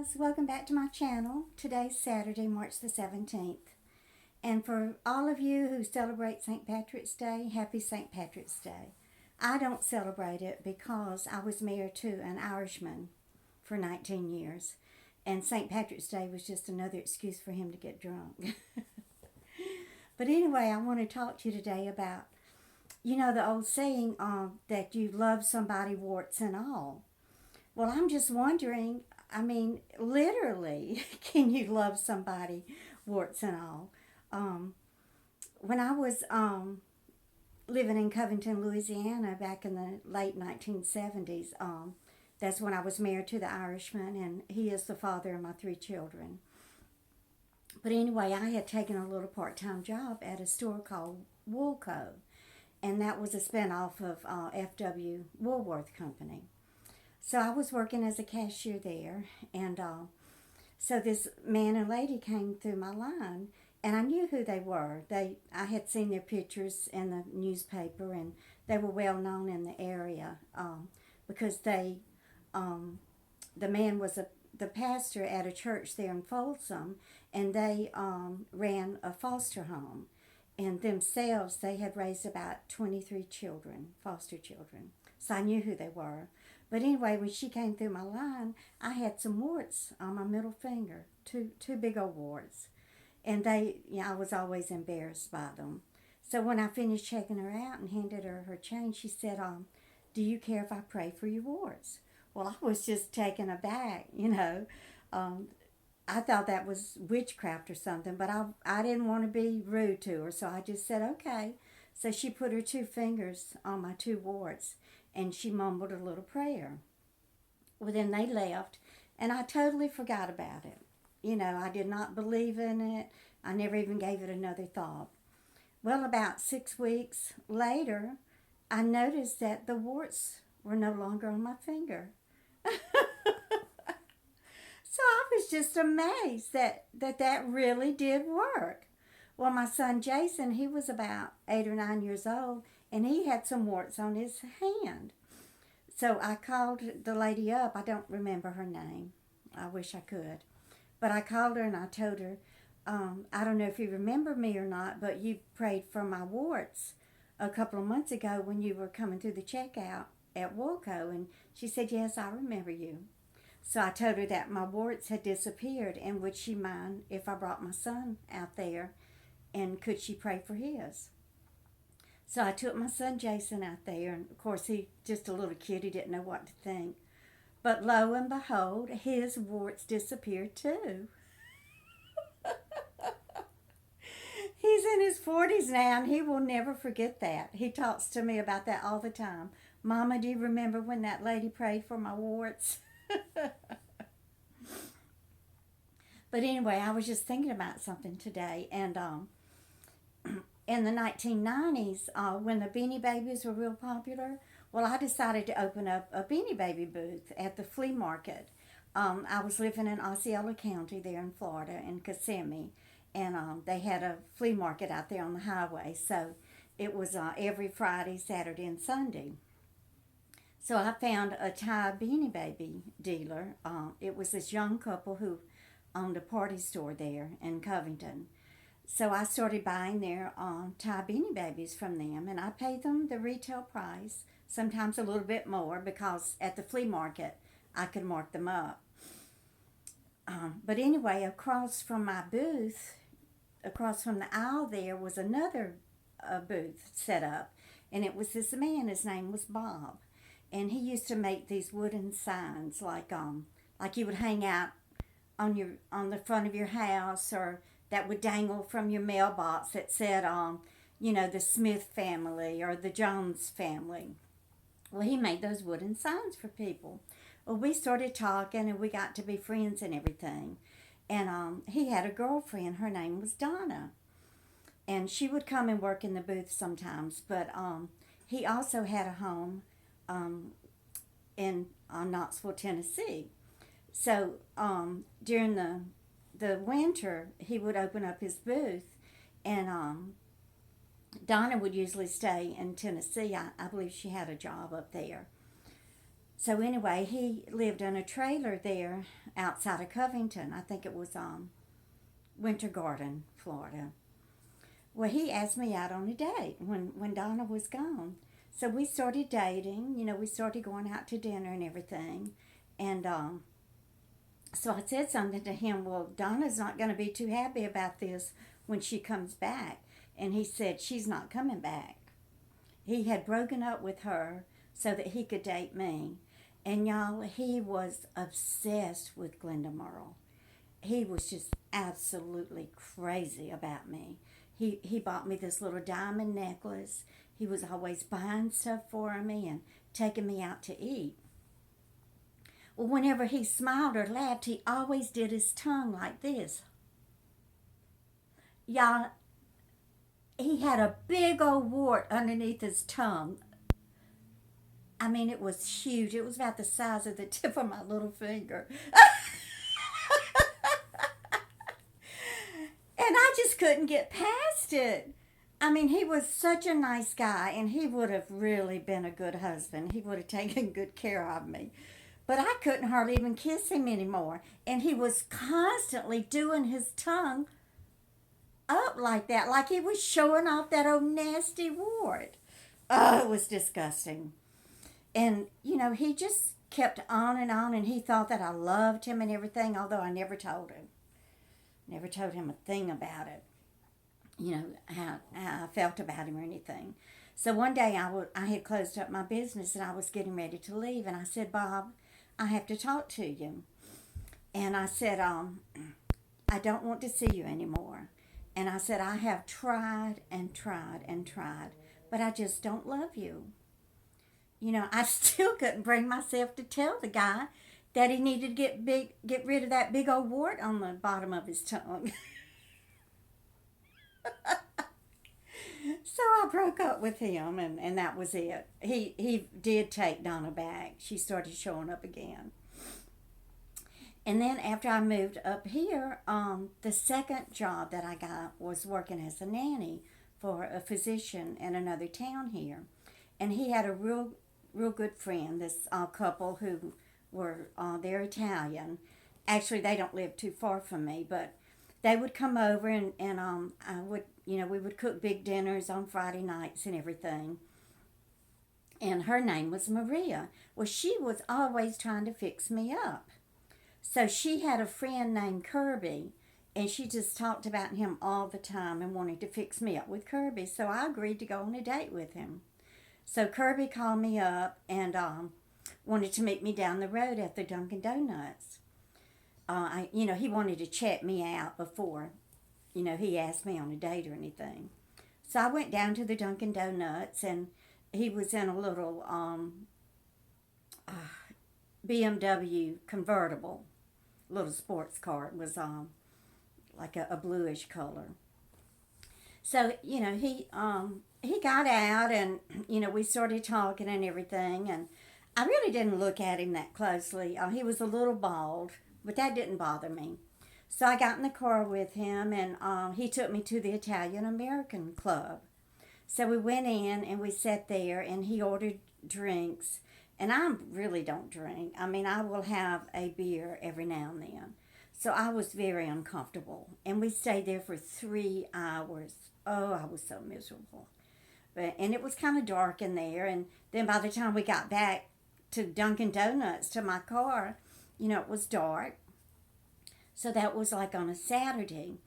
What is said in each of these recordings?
guys, welcome back to my channel. Today's Saturday, March the 17th. And for all of you who celebrate St. Patrick's Day, happy St. Patrick's Day. I don't celebrate it because I was married to an Irishman for 19 years. And St. Patrick's Day was just another excuse for him to get drunk. But anyway, I want to talk to you today about, the old saying that you love somebody warts and all. Well, I'm just wondering, literally, can you love somebody warts and all? When I was living in Covington, Louisiana, back in the late 1970s, that's when I was married to the Irishman, and he is the father of my 3 children. But anyway, I had taken a little part-time job at a store called Woolco, and that was a spinoff of F.W. Woolworth Company. So I was working as a cashier there, and so this man and lady came through my line, and I knew who they were. I had seen their pictures in the newspaper, and they were well known in the area because the man was the pastor at a church there in Folsom, and they ran a foster home. And themselves, they had raised about 23 children, foster children. So I knew who they were. But anyway, when she came through my line, I had some warts on my middle finger, two big old warts. And I was always embarrassed by them. So when I finished checking her out and handed her her change, she said, do you care if I pray for your warts? Well, I was just taken aback, I thought that was witchcraft or something, but I didn't want to be rude to her, so I just said, okay. So she put her 2 fingers on my 2 warts, and she mumbled a little prayer. Well, then they left, and I totally forgot about it. I did not believe in it. I never even gave it another thought. Well, about 6 weeks later, I noticed that the warts were no longer on my finger. So I was just amazed that really did work. Well, my son Jason, he was about 8 or 9 years old, and he had some warts on his hand. So I called the lady up. I don't remember her name. I wish I could. But I called her and I told her, I don't know if you remember me or not, but you prayed for my warts a couple of months ago when you were coming through the checkout at Woolco. And she said, yes, I remember you. So I told her that my warts had disappeared, and would she mind if I brought my son out there, and could she pray for his? So I took my son Jason out there, and of course he just a little kid, he didn't know what to think. But lo and behold, his warts disappeared too. He's in his 40s now, and he will never forget that. He talks to me about that all the time. Mama, do you remember when that lady prayed for my warts? But anyway, I was just thinking about something today, and in the 1990s, when the Beanie Babies were real popular, well, I decided to open up a Beanie Baby booth at the flea market. I was living in Osceola County there in Florida, in Kissimmee, and they had a flea market out there on the highway, so it was every Friday, Saturday, and Sunday. So I found a Thai Beanie Baby dealer. It was this young couple who owned a party store there in Covington. So I started buying their Thai Beanie Babies from them, and I paid them the retail price, sometimes a little bit more, because at the flea market I could mark them up. But anyway, across from my booth, across from the aisle there, was another booth set up, and it was this man. His name was Bob. And he used to make these wooden signs like you would hang out on the front of your house, or that would dangle from your mailbox that said the Smith family or the Jones family. Well, he made those wooden signs for people. Well, we started talking, and we got to be friends and everything. And he had a girlfriend. Her name was Donna, and she would come and work in the booth sometimes. But he also had a home in Knoxville, Tennessee. So during the winter, he would open up his booth, and Donna would usually stay in Tennessee. I believe she had a job up there. So anyway, he lived in a trailer there outside of Covington. I think it was Winter Garden, Florida. Well, he asked me out on a date when Donna was gone. So we started dating. We started going out to dinner and everything. And so I said something to him. Well, Donna's not going to be too happy about this when she comes back. And he said, she's not coming back. He had broken up with her so that he could date me. And y'all, he was obsessed with Glenda Merle. He was just absolutely crazy about me. He bought me this little diamond necklace. He was always buying stuff for me and taking me out to eat. Well, whenever he smiled or laughed, he always did his tongue like this. Y'all, he had a big old wart underneath his tongue. I mean, it was huge. It was about the size of the tip of my little finger. And I just couldn't get past it. I mean, he was such a nice guy, and he would have really been a good husband. He would have taken good care of me. But I couldn't hardly even kiss him anymore. And he was constantly doing his tongue up like that, like he was showing off that old nasty wart. Oh, it was disgusting. And, he just kept on, and he thought that I loved him and everything, although I never told him. Never told him a thing about it, how I felt about him or anything. So one day I had closed up my business and I was getting ready to leave. And I said, Bob, I have to talk to you. And I said, I don't want to see you anymore. And I said, I have tried and tried and tried, but I just don't love you. I still couldn't bring myself to tell the guy that he needed to get rid of that big old wart on the bottom of his tongue. So I broke up with him, and that was it. He did take Donna back. She started showing up again. And then after I moved up here, the second job that I got was working as a nanny for a physician in another town here. And he had a real good friend, this couple who were, they're Italian. Actually, they don't live too far from me, but they would come over and I would, we would cook big dinners on Friday nights and everything. And her name was Maria. Well, she was always trying to fix me up. So she had a friend named Kirby, and she just talked about him all the time and wanted to fix me up with Kirby. So I agreed to go on a date with him. So Kirby called me up and wanted to meet me down the road at the Dunkin' Donuts. He wanted to check me out before, he asked me on a date or anything. So I went down to the Dunkin' Donuts, and he was in a little BMW convertible, little sports car. It was like a bluish color. So, he got out, and, we started talking and everything, and I really didn't look at him that closely. He was a little bald, but that didn't bother me. So I got in the car with him, and he took me to the Italian American Club. So we went in, and we sat there, and he ordered drinks, and I really don't drink. I mean, I will have a beer every now and then. So I was very uncomfortable, and we stayed there for 3 hours. Oh, I was so miserable. And it was kind of dark in there, and then by the time we got back to Dunkin' Donuts, to my car, it was dark. So that was like on a Saturday.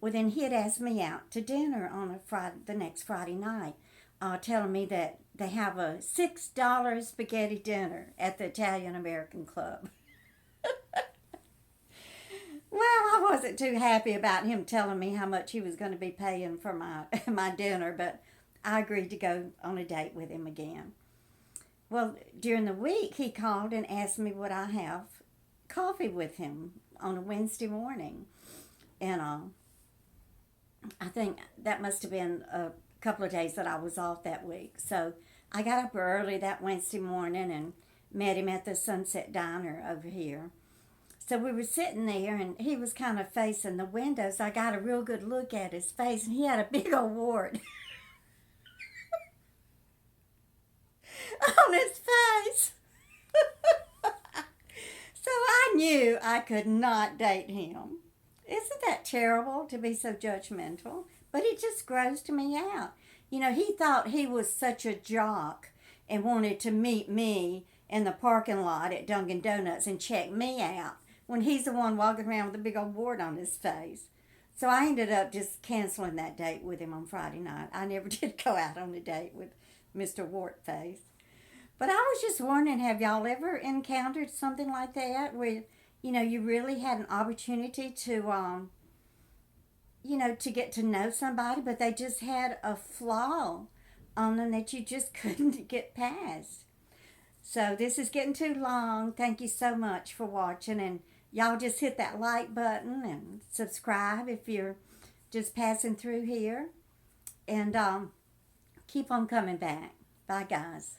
Well, then he had asked me out to dinner on the next Friday night, telling me that they have a $6 spaghetti dinner at the Italian American Club. Well, I wasn't too happy about him telling me how much he was going to be paying for my dinner, but I agreed to go on a date with him again. Well, during the week, he called and asked me would I have coffee with him on a Wednesday morning. And I think that must have been a couple of days that I was off that week. So I got up early that Wednesday morning and met him at the Sunset Diner over here. So we were sitting there, and he was kind of facing the window, so I got a real good look at his face, and he had a big old wart on his face. knew I could not date him. Isn't that terrible to be so judgmental? But it just grossed me out. You know, he thought he was such a jock and wanted to meet me in the parking lot at Dunkin' Donuts and check me out when he's the one walking around with a big old wart on his face. So I ended up just canceling that date with him on Friday night. I never did go out on a date with Mr. Wartface. But I was just wondering, have y'all ever encountered something like that where, you know, you really had an opportunity to, you know, to get to know somebody, but they just had a flaw on them that you just couldn't get past? So this is getting too long. Thank you so much for watching, and y'all just hit that like button and subscribe if you're just passing through here, and keep on coming back. Bye, guys.